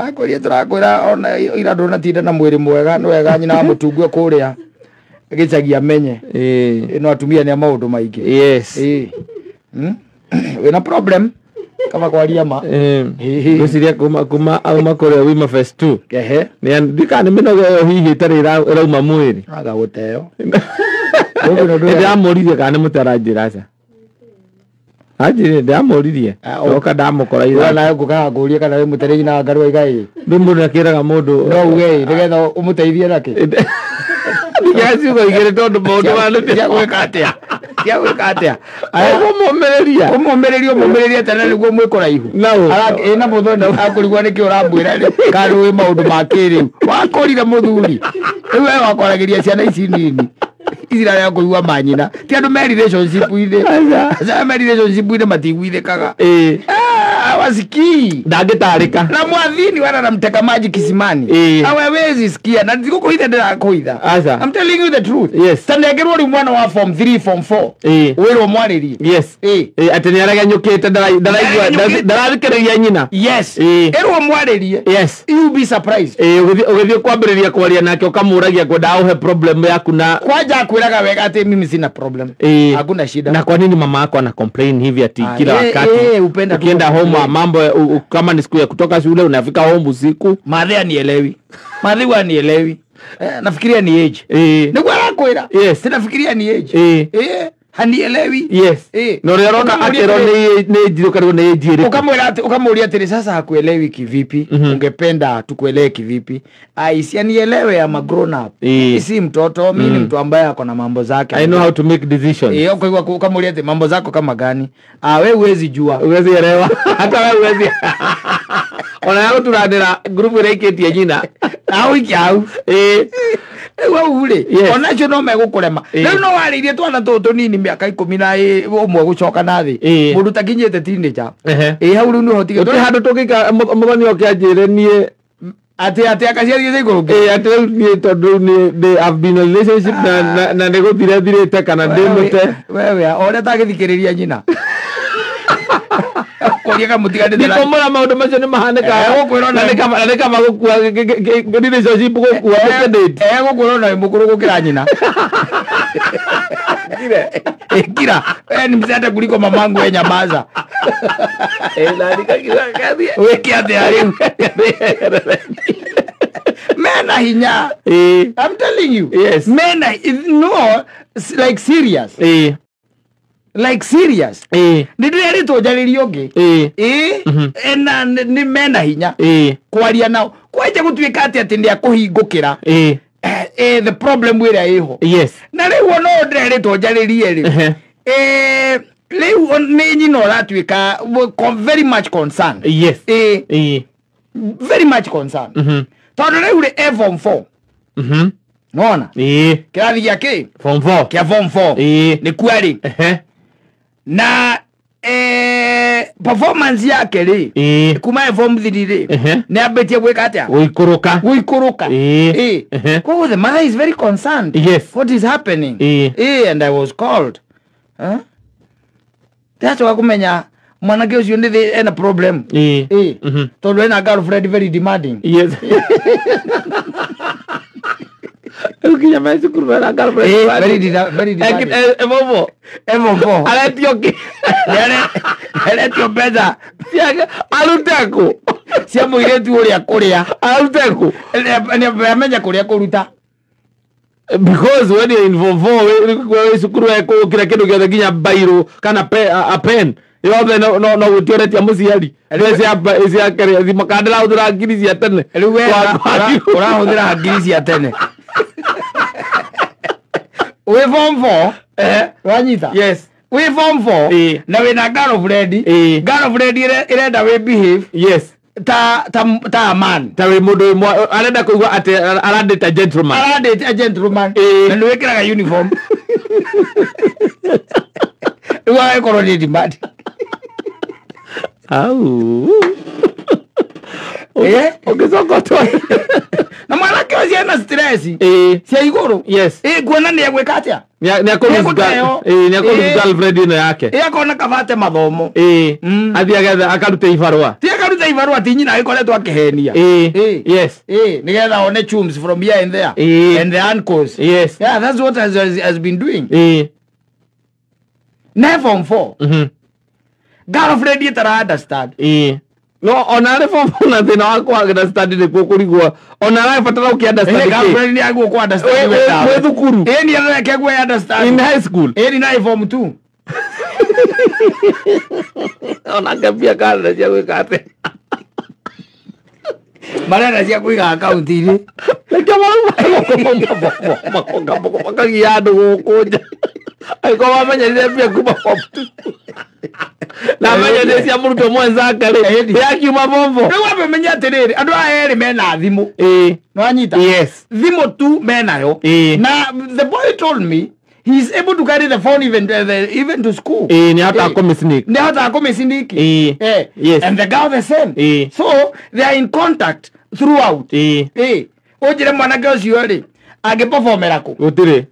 Akoria turakwira ona ira ndona tinda na mwiri mwega ni wega nyina wa mutungu kuria gicagia menye no atumia ni maundu maingi. Yes. Wina problem kama kwaria ma guciria kuma auma kuria wima fest 2 ni ndikani minogo hihi tari rauma mwiri aga guteo ndamuririe kana mutarajira aca ajire ndamuririe oka ndamukora ira na nguka nguria kana we mutariji na ngarwa igai ndi mundu akiraga mundu no uge nigetha umuteithie nake Yasi go igere tondu mundu wanu tia gwika atia umumereria tena niguo mwikora ihu na muthoni akurigwa niki urambwira kandu wi maundu makiriu wakorire muthuri riu we wakoragiria ciana ici nini izira kuigua manyina ti andu me relationship ine matigwithikaga wasiki ndagitarika na mwathini wana namteka maji kisimani hawezi sikia na ndikukuitha ndirakuitha. I'm telling you the truth. Yes. Tandegerwo ri mwana wa form 3 form 4 wiro mwaririe. Yes. Ati ni araga nyukite ndaraigua ndararikereria nyina. Yes. Erwo mwaririe. Yes. You be surprised. Ugithio kwambiriria kwaria nake ukamuragia kwenda auhe problem yaku na kwaja akwiraga wega ati mimi sina problem. Hakuna shida. Na kwa nini mama yako ana complain hivi ati kila wakati ukienda home mambo kama ni siku ya kutoka shule unafika home usiku? Madhe anielewi. Nafikiria ni age. Ni kwa kwira. Yes. Sinafikiria ni age. hanielewi. Yes. No rona akero ni jiro karibu ni jiri. Ukamwambia ati sasa hakuelewi kivipi? Ungependa tukuelewe kivipi? Si anielewe ya grown up. Si mtoto, mimi ni mtu ambaye ako na mambo zake. I know how to make decisions. Kwa hivyo ukamwambia ati mambo zako kama gani? Wewe huwezi jua. Huwezi elewa. Hata wewe huwezi. Ona yao tunaandira group reketie nyina. Au ikiau. Wewe ule. Onacho no megukurema. Rĩu no waririe twana tũtũ nini mĩaka 11 gucoka nathi. Mũndũ takinyĩte teenager. Hau rĩu no hotige. Tũ handũ tũgĩka mũthoni okĩanjĩre niĩ ati akaciarie iguru. Ati niĩ tondũ ni have been in a relationship na nĩ gũthirĩte kana ndĩmũte. Wewe ore tagĩthikĩrĩria nyina. Koria mutiga ndira. Niko mara maundu macio ni mahaneka. Na kama gukua relationship gukua date. Gukua na mukuru gukira nyina. Kira. Ni mzata kuliko mamangu nyamaza. Na nikakira kazi. Weki ate ari. Mena hinya. I'm telling you. Yes. Mena no like serious. Like serious. Ndire tojaririo ngi. Na ni mena hinya. Kwaria nao. Kwaje gutuika ati ndi akuhingukira. The problem where iho. Yes. Na riu no ndire tojaririe ri. Riu ni nyino ratuika very much concerned. Yes. Very much concerned. Tondu riu ri form 4. Nona? Kirathi giake form 4. Kia form 4. Ni kweli. Na performance yake ri kuma form 3 ri ne abetie gwika atia guikuruka the mother is very concerned. Yes. What is happening? And I was called. That's why kumenya mwanake ucio ndi ena problem. Tondu ena girlfriend very demanding. Yes. Ukinya maisu kurwera girlfriend very demanding. Evovo aletioki pesa aluteko cia muiretu uria kuria aluteko ni amenya kuria kuruta. Because when you involve we sukuru eko kila kindu giothe nginya bairo kana a pen yothe no gutioretia muciari ezi akere thimakandira uthira ngiri cia tene riu we urahuthira ngiri cia tene. We form 4 wanyita. Yes. We form 4 na we na girlfriend irenda we behave. Yes. Ta man ta we mundu arenda kuigua ati arandita gentleman na ni wekiraga uniform. Uwa ekoro ni dimadi. Au ukizokotwa na mwanake ucio ena stress cia iguru. Yes. Kuona ni egwika atia ni akoruta girlfriend ino yake akona kabate mathomo athiagetha akarute ibarua ti nyina agikoretwo akihenia. Yes. Nigetha one chums from here and there and the uncles. Yes. Yeah, that's what has been doing. Never form 4 girlfriend itara understand. No onare form 4 na thina wa kwa understand ni kukurigwa onare fatara uki understand girlfriend ni agu ku understand we thukuru ni areke ku understand in high school ni na form 2 onangambia kana cia gwikate marera cia kuiga account ini kama makagia andu gukunja aiko wamenyerire pia kuma form 2 na menya cia muruto mwenzake ri yakiuma bombo riu wamenya atiriri andu aya eri mena thimu no anyita. Yes. Thimu tu menayo na the boy told me he is able to carry the phone even to school. Ni hata komisnik Yes. And the girl the same. So they are in contact throughout. Ojire mwanake ucio ri agiperformera ku gutire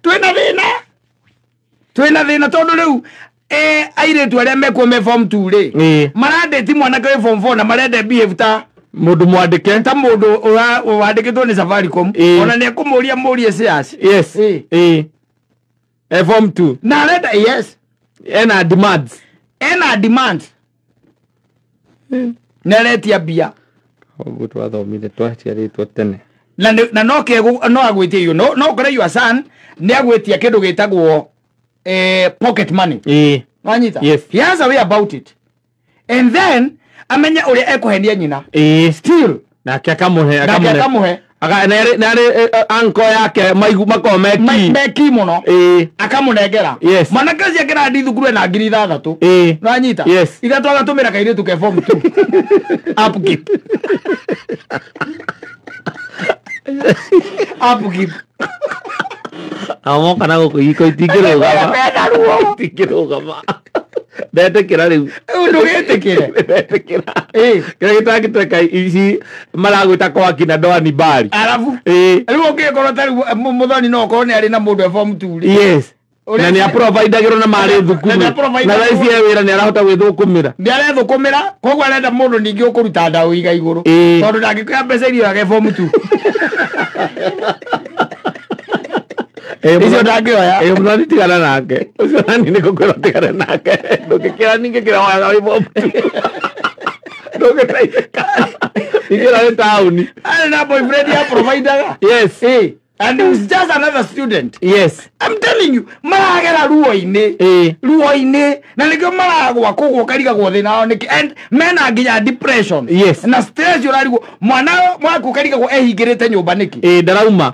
twina thina tondu riu airetu aria mekuo me form 2 ri marandeti mwanake we form 4 na marende behave ta mundu mwandike ta mundu wandikitwo ni Safaricom ona ni ekumuria murie shares. Yes. Form 2 na arenda. Yes. Ena demands neretia bia ogu twathomire twaciaritwo tene na no agwitie you no kore your son ni agwitia kindu gitagwo pocket money. Wanyita? Yes. He has a way about it. And then, amenya ulia ekuhendia nyina. Still. Na kia kamuhe. Nare anko yake maigu mako meki muno. Akamunegera. Yes. Manakazi ya kira adi thukuru na ngiri 6. Wanyita? Yes. Ila tuaga tumira kaire tuke form 2. Upkeep. Upkeep. Amo kana go iko itikiro gama. Itikiro gama. Dete kira riu. Ndugete kire. Dete kira. Kira gitakiteka ici marago itakwa kina doani bari. Alafu. Riu okikoro tari muthoni no ko ni ari na mundu form 2. Yes. Na ni aprovide gero na mari thukuru. Na raisi wira ni arahota gwithukumira. Ni arethukumira kogwa arenda mundu ningi ukuruta ndawu iga iguru. Tondu ndangikuya mbeca irio yake form 2. Icio ndangioya. Mthoni tigana nake. Ucio nani ni kukwira tigana nake. Ndukikira ningi kira wa form 2. Ndukitaika. Ikira ni tauni. Ana na boyfriend ya provider. Yes. And he was just another student. Yes. I'm telling you, maragera ruo-ine. Ruo-ine. Na nikio maragwa kogwo kariga gwo thina ao niki. And men aginya depression. Yes. Na stress yorarigo mwana mwaku kariga gwo ehingirite nyumba niki. Darauma.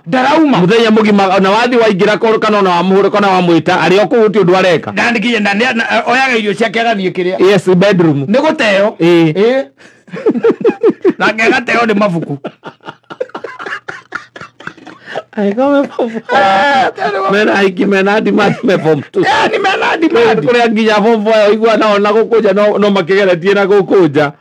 Muthenya mugima na wathi waingira koru kana na wamuhure kana wamwita ari okuhuti undu areka. Ndandikiye na oyaga irio ciake aganie kiria. Yes, bedroom. Ni guteo. Na ngega teo ni mabuku. Ai come mena iki mena di mat me form 2. Ni mena di mat. Kure nginya form 4 igwa na gukuja no makigeretie na gukuja.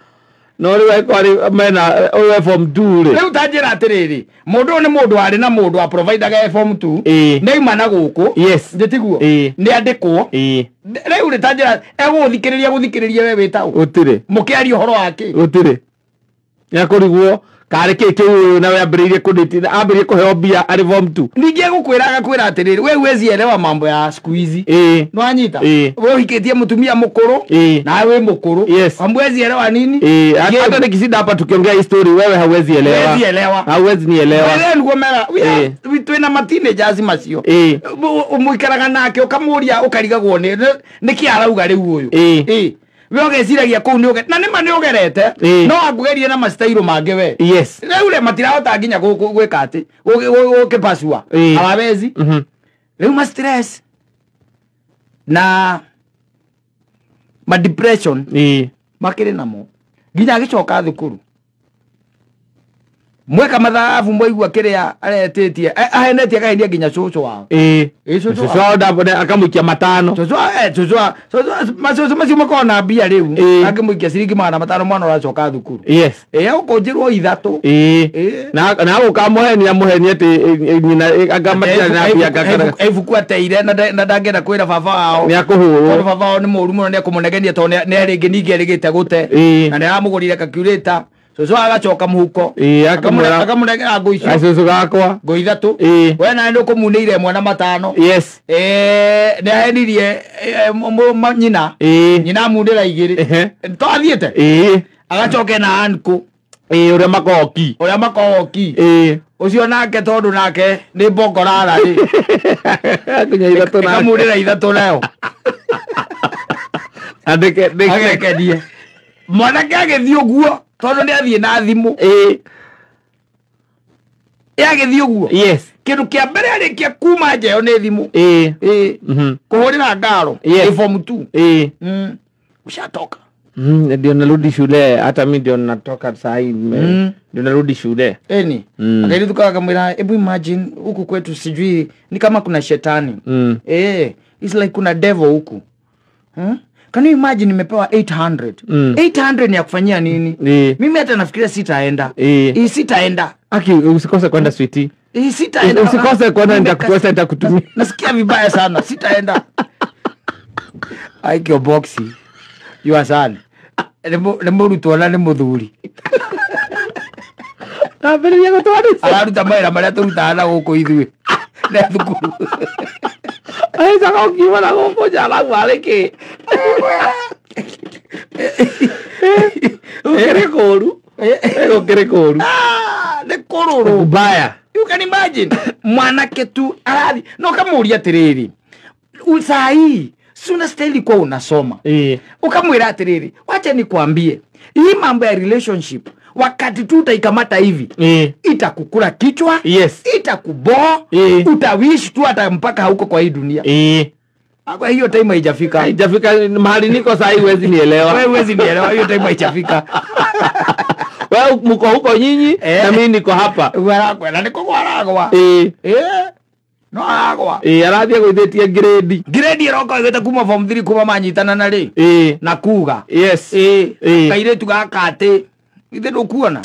No riwe kwari mena owe form 2 ri. Riu tanjira atiriri. Mundu ni mundu ari na mundu a provider ga form 2. Nei mana guku. Yes. Nditiguo. Ni andikwo. Riu ri tanjira guthikiriria we witau. Utire. Mukiari uhoro wake. Utire. Ya kuriguo. Kare keke na we ambiririe kuditi ambiririe kuheo bia ari form 2 ningie gukwira atiriri we wezi elewa mambo ya squeeze no anyita we hikitie mutumia mukuru na we mukuru hamwezi elewa nini hata nikisida hapa tukiongea history wewe hauwezi elewa hauwezi nielewa wewe ndio mera we twina mateenagers macio umuikaraga nake ukamuria ukarigagwo ni kiarauga riu uyu we ogeciragia kuu ni na nima ni ogerete no akugerie na mastairo mange we yes riu le matirahota nginya gwika ati ukipasua awawezi riu ma stress na ma depression makire namo nginya gicoka thukuru mweka mathabu mwaigua kiria aretetie ahenetie akahendia nginya cucu wao cucu wao akamuikia matano cucu macio makona mbia riu akimuikia ciringi 500 mwana uracoka thukuru ukonjirwo 3 na ukamuhenia muhenie ati nyina agamatia na mbia ibuku ateire na ndangenda kwira baba wao ni akuhurwo baba wao ni mũru mũno ni akumunegenia to ni ringi ningi erigite gute na ndiramugurire calculator cucu agacoka muhuko akamunegera ngũ icio cucu gakwa ngũ 3 we na ndio kumuneire mwana 5 yes ni ahenirie nyina amundira 2 to athiete agacoke na anko uria makoki ucio nake tondu nake ni mbongorara ri kunya 3 na amundira 3 nayo agekenie mwanake agithii uguo tondu ni athie na thimu agithii uguo yes kindu kia mbere arikia kuma njeo ni thimu kuhurira ngaro form 2 ushatoka ndio narudi shule hata mimi ndio natoka saa hii ndio narudi shule akaidi tukakamwira hebu imagine huku kwetu sijui ni kama kuna shetani it's like kuna devil huku can you imagine nimepewa 800 800 ni ya kufanyia nini mimi hata nafikiria sitaenda sitaenda aki usikose kwenda sweetie sitaenda usikose kwenda nitakutumia nasikia vibaya sana sitaenda aikio boxi you are son ni muruto na ni muthuri ambiriria gutwarisa araruta mawira maria turutaga na guku ithuĩ na thukuru aicaga ũkiuma na gũkũ njara gwarĩkĩ gũkĩrĩ kũru gũkĩrĩ kũru nĩ kũrũrũ mbaya you can imagine mwanake tu arathi no kamuria atiriri usai suna style kwa unasoma ukamwira atiriri wacha nikwambie hii mambo ya relationship wakati tu utaikamata hivi itakukula kichwa itakuboa utawish tu hata mpaka huko kwa hii dunia kwa hiyo time haijafika mahali niko sasa huwezi nielewa wewe huwezi nielewa hiyo time haijafika wewe mko huko nyinyi na mimi niko hapa wewe na niko kwa ragwa no agwa arathia guithetie grade iroko igeta kuma form 3 kuma manyitana na ri na kuga kaire tu gakate ithe ndukuona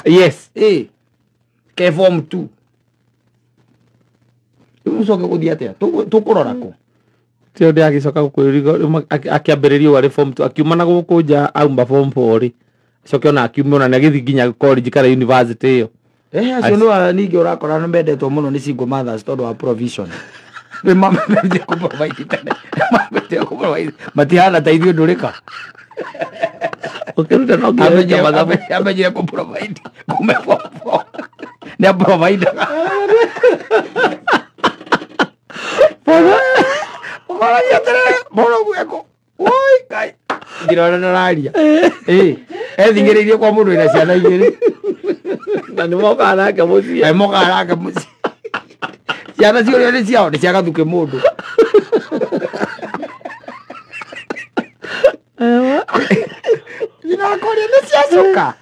ke form 2 usoke kuthia atia tukurora ku tio ndi agicoka gukwirigo akiambiririo ari form 2 akiumana gukuja aumba form 4 ri coke ona akiumona na githi nginya college kana university iyo acio no ningi urakora no mendetwo muno ni single mothers tondu wa provision we mama mende ku provide tene mama ku provide matihana ta ithio ndurika ukiruta no nginya mathabu amejire ku provide kume fo ne provide Mara ya tere boro gweko oi kai ndirona nararia thingiririe kwa mundu ina ciana igiri na ni moka nake muci moka nake muci ciana cio ni ciao ni ciagathuke mundu Ninakoria ni ciacoka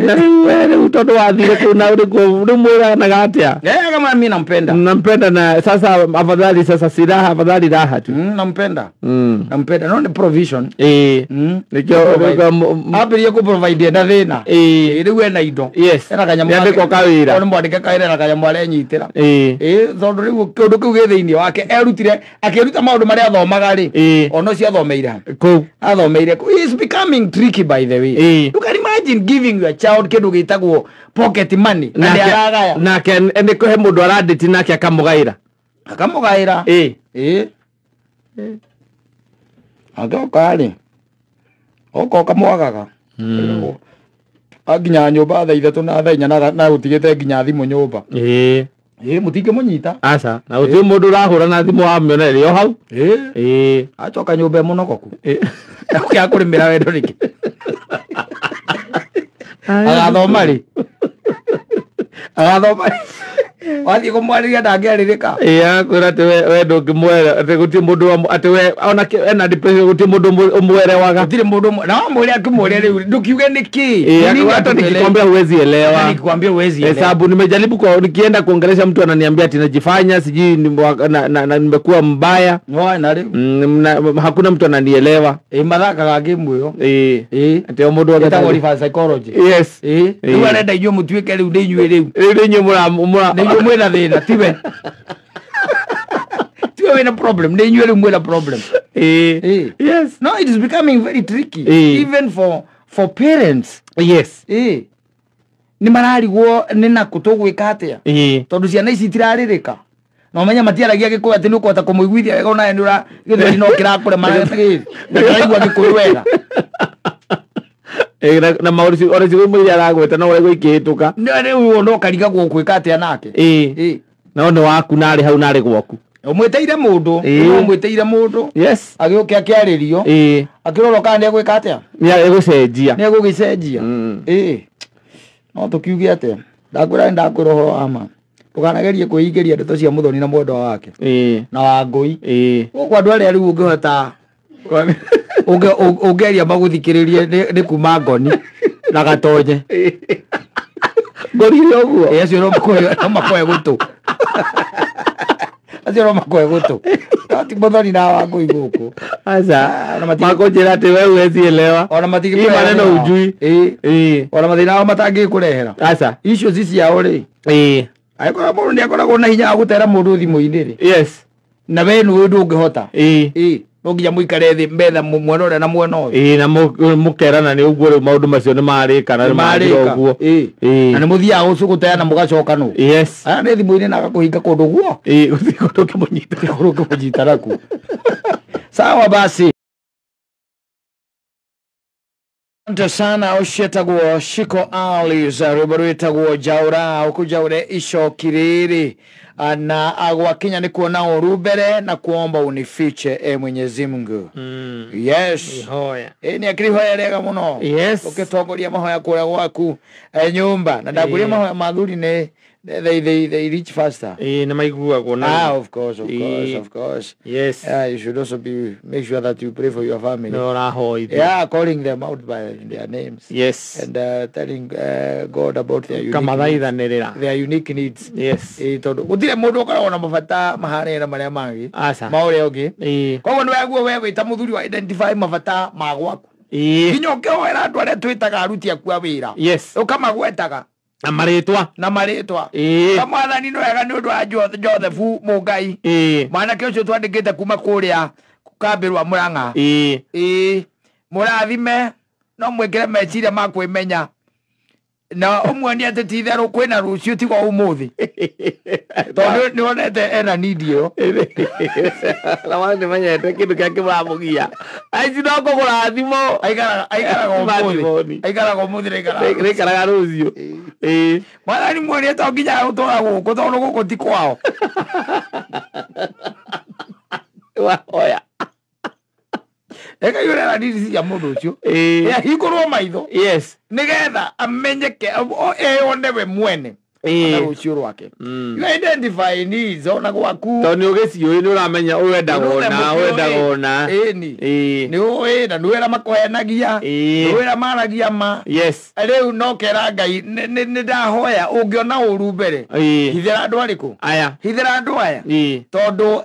na wewe utoto wathire kuna ndimwira na gatia kama mimi nampenda na sasa afadhali sasa silaha afadhali raha tu nampenda no ni provision nikyo abirie ku provide na thina riu ena indo era kanyamu yandiko kawira ono mwandike kawira na kanyamu arenyitira thondu riu kindu kiu githiini wake erutire akiruta maundu maria athomaga ri ono cia thomeire ku athomeire he is becoming tricky by the way you can imagine giving your child kindu gitagwo pocket money na aragaya nake ende ko he mundu araditi nake akamugaira agokari oko kamwagaga aginya nyumba thaa 3 na thaa 4 na utigite nginya thimu nyumba mutinge munyita asa na uti mundu rahura na thimu wa mione rio hau acoka nyumba munogoku akia kurimira wendo riki agathoma wathi kumwariria ndangĩarirĩka akwĩra atĩ we ndũngĩmwere atĩ gũtirĩ mũndũ atĩ we ona ena depression gũtirĩ mũndũ ũmwerewaga gũtirĩ mũndũ na wamwĩre akĩmũria rĩu ndũkiuge nĩkĩ hata nikikwambia huwezi elewa nikikwambia huwezi elewa sababu nimejaribu kwa nikienda kuongelesha mtu ananiambia ati najifanya sijui nimekuwa mbaya hakuna mtu ananielewa mathakaga game ĩyo ati o mũndũ etagwo reverse psychology rĩu arenda inyuĩ mũtuĩke rĩu nĩ inyuĩ rĩu mwena thina tiwe wena problem nĩ inyuĩ rĩu mwena problem yes no it is becoming very tricky even for parents nĩ mararigwo nĩ nakũ tũgwĩka atĩa tondũ ciana ici itirarirĩka no menya matiaragia gĩkũyũ atĩ nĩ ũkũhota kũmũiguithia wega onawe nĩ gĩthweri no kĩrakũrema ndaraigua gĩkũyũ wega na maũndũ ciothe mwĩrĩ aragweta no ũrĩa gũikĩhĩtũka rĩu no karigagwo gwĩka atĩa nake no nĩ waku narĩ hau narĩ gwaku mwĩteire mũndũ yes agĩũke akĩarĩrio akĩrora kana nĩ egwĩka atĩa nĩ egũgĩcenjia no tũkiuge atĩa ndakwĩra ũhoro wa ma ndũkanagerie kwĩingĩria ndeto cia Mũthoni na mwendwa wake na Wangũi gũkũ andũ arĩa rĩu ũngĩhota ũngeria magũthikĩrĩrie nĩ kuma Ngoni na Gatonye ngorire ũguo acio no makoe gũtũ acio no makoe gũtũ ti Mũthoni na Wangũi gũkũ aca makũnjĩra atĩ we huwezi elewa ona matigĩ maneno ujui ona mathĩna ao matangĩkũrehera aca icio ci ciao rĩ agĩkorwo mũndũ nĩ akoragwo na hinya wa gũtera mũndũ thimũ-inĩ rĩ yes na we nĩ ũndũ ũngĩhota no nginya mũikare thĩ metha mwena ũrĩa na mwena ũyũ na mũkerana nĩ ũguo rĩu maũndũ macio nĩ marĩka na nĩ marĩka ũguo na nĩ mũthiaga gũteana mũgacoka nũ aya nĩ thimũ-inĩ na agakũhinga kũndũ guo kũndũ ũkĩmũnyita naku sawa basi Asante sana oshetagwo Shiko Alis rubarwetagwo Jaura ukujaure isho kiriri na agwakinya ni kuona urubere na kuomba unifiche Mwenyezi Mungu. Yes. Ihoya. Ni akirihoya rega muno. Yes. Ukitongoria mahoya kura gwaku nyumba na ndaguria mahoya madhuri ne they reach faster. Na maigua gona. Of course. Yes. You should also make sure that you pray for your family. No rahoy. Calling them out by their names. Yes. And telling God about their unique needs. Yes. Gutire mundu ukoragwo mabata mahane na maria mangi. Maure ogi. Koguo ni weguo wewe ta muthuri wa identify mabata magwaku. Kinyo kioera andu aria twitaga aruti aku a wira. Yes. Ukamagwetaga na maritwa kamwathani no wega ni undu wa Joseph Mugai mwana ke ucio twandikite kuma kuria kukambirwa Murang'a murathime no mwekere meciria makwimenya na umwoni ati titheru kwina rucio tigo umuthi tondu ni onete ena nidio la wani manyete kindu kiake muramugia aici no kugura thimo aikaraga umuthi rekaraga rucio mwathani mwoni ati nginya utora guku tondu guku ti kwao oya eka yure na ndisi ya mundu ucio hikorwo maitho yes nigetha amenyeke one we mwene na rucio rwake you identify needs ona gwaku to ni ugicio ni uramenya uwenda gona ni uwe na nuera makohenagia nuera maragia ma yes riu no kera Ngai ni ndahoya ungiona uru mbere hithira andu ariku hithira andu aya tondu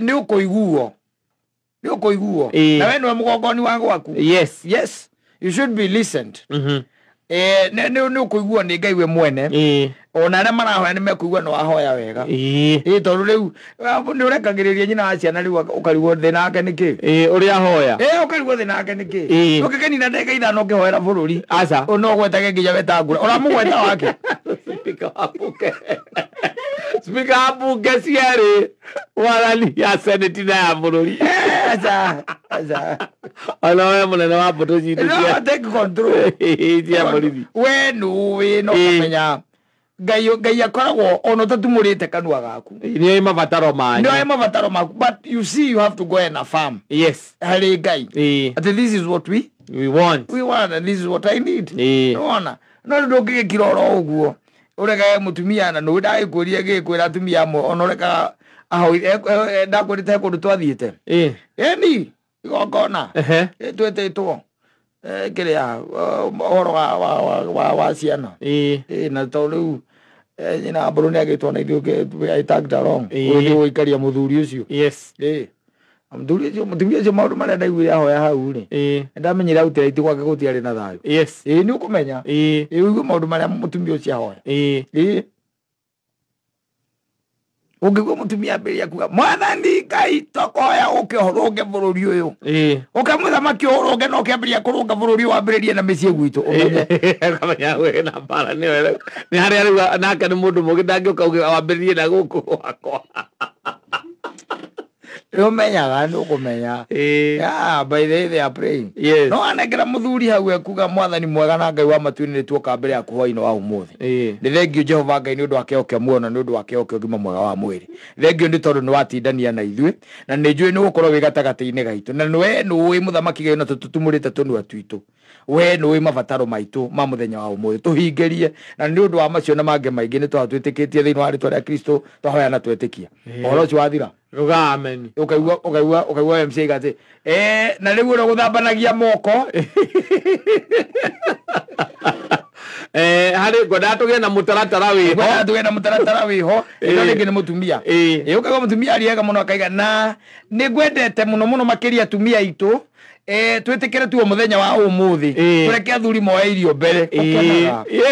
ni ukuiguo na we no mugongoni wa gwaku. Yes you should be listened. Ne ukuiguo ni Ngai we mwene ona aria marahoya ni mekuigua no ahoya wega tondu riu ni urekagiriria nyina wa ciana riu ukarigwo thina wake niki uria hoya ukarigwo thina wake niki ukikenina ndeka ithano ukihoera bururi aca no gwetage nginya wetangura uramugweta wake Speaker wa bunge cieri warani ya seneti na ya bururi aca ona we munene wa mbutu citu cia take control cia borithi we no kamenya Ngai akoragwo ono tatumurite kanua gaku ni mabataro manyu but you see you have to go and affirm hari Ngai this is what we want and this is what I need ona no ndoge kiroro uguo urega mutumia na no ndaikuria gikwira atumia amwe ona urega aho ndakurite kundu twathiite ni igokona twetetwo kiria horo wa ciana na tondu nyina mburu ni agitwo na ithuke I tagged along uyu ikaria muthuri ucio muthuri ucio maundu maria ndaiguire ahoya hau ri ndamenyira utira iti gwake gutiari na thayu ni ukumenya uigue maundu maria mutumia ucio ahoya ungiguo mutumia ambiria kuga mwathani Ngai tokoya ukihorunge bururi uyu ukamuthamaki urunge no kiambiria kurunga bururi wambiririe na micii gwitu ukamenya we na bara ni hari ari nake ni mundu mugi ndangiuka wambiririe na guku gwakwa umenyaga ni ukumenya by they are praying no anengera muthuri hau ekuga mwathani mwega na Ngai wa matuini tuoka mbere ya kuhoina wa umuthi ni thengio Jehova Ngai ni undu wake oke muona ni undu wake oke ugima mwega wa mwiri thengio ni tondu ni watindania na ithuĩ na ni njui ni gukorwo wi gatagati-ini gaitu na we ni muthamaki Ngai na tutumurite tunua twitu we ni mabataro maitu ma muthenya wa umuthi tuhingerie na ni undu wa macio na mange maingi ni twatwitikitie thiini wa ritwa ria Kristo twahoya na twetikia ohoro ucio wathira ruga amen ukaigua MC gati na riu ro guthambanagia moko hari ngoda tuge na mutaratara wiho ino ningi ni mutumia ukaigua mutumia ariega muno akaiga na ni gwendete muno makiria atumia itu twitikire tuo muthenya wa umuthi tureke athuri moya irio mbere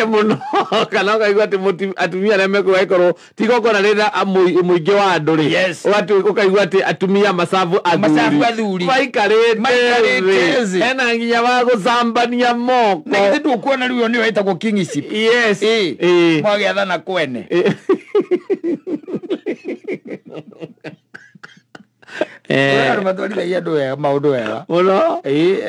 muno kana ukaigua ati atumia aria mekuga ikorwo tigokona rira muingi wa andu ri ukaigua ati atumia masavu athuri maikarite ena nginya wa gucambania moko na ndu kuona riu ni wetagwo kingship mwagiathana kwene Ora matwarithagia andu wega maundu wega. Muno.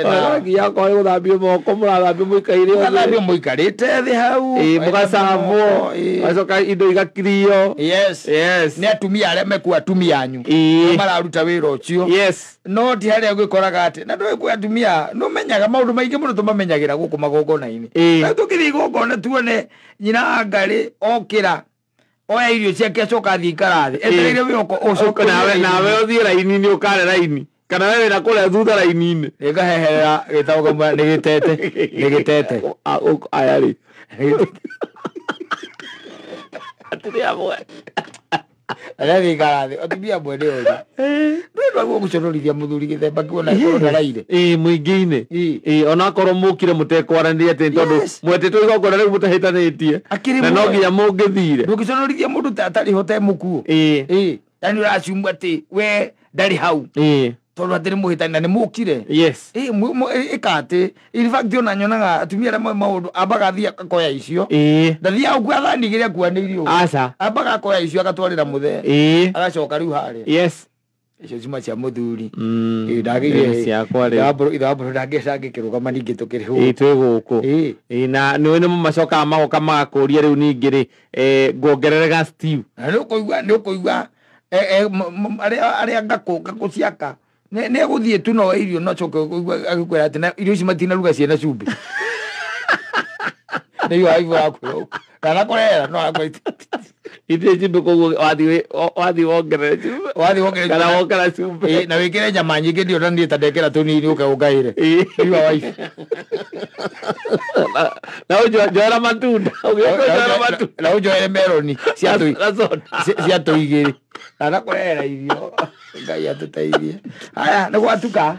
Na nginya ko guthambio moko murathambio muikarire. Mugathambio muikarite thi hau. Mugacamwo. Acoka indo igakirio. Yes. Ni atumia aria meku atumia anyu. Mararuta wira ucio. Yes. No ti haria gwikoraga ati na ndwe ku atumia no menyaga maundu maingi muno tumamenyagira guku magongona-ini. Na tukithi gongona tuone nyina ngari okira oya irio ciake acoka thi ikarathi etereire wiko ucoka nawe uthie raini-ini ukare raini kana wewe na kule thutha raini-ini igaheherera gitauga ni gitete aya ri atiri amwe arathi ikarathi atumia mwene uyu ndwa guconorithia muthuri githemba kuona korona raire muingi-ini ona korwo mukire mutekwaranirie ati tondu mwetitwo igongona riu mutahitanitie na no nginya mungithire ndugiconorithia mundu tatari hote mukuo yani uraciumwa ati we ndari hau tondu atiri muhitani na ni mukire ikati in fact ona nyonaga atumia aria maundu ambaga thia akoya icio ndathia au athani giria kuanirio ambaga akoya icio agatwarira muthe agacoka riu haria icio cima cia muthuri ndagire ciakwa ri ithamburu ndangicangikirugama ningi tukiri hu twi guku na ni macokaga magoka magakuria riu ningi ri nguongererega Steve ni ukuigua aria ngaku ciaka ne guthie tu no irio no coke agikwira ati irio ici matinaruga ciena cumbi ni yo aigua ku kana korera no agwita ite chimbe koguo wathi wongerere kana wongera cumbi na wikire nyama nyingi ndio ndani tandekera tunini ukaungaire iwa wife na ujoera matunda na ujoera meloni cia tuigiri kana korera irio ngai atuteithie haya ni gwatuka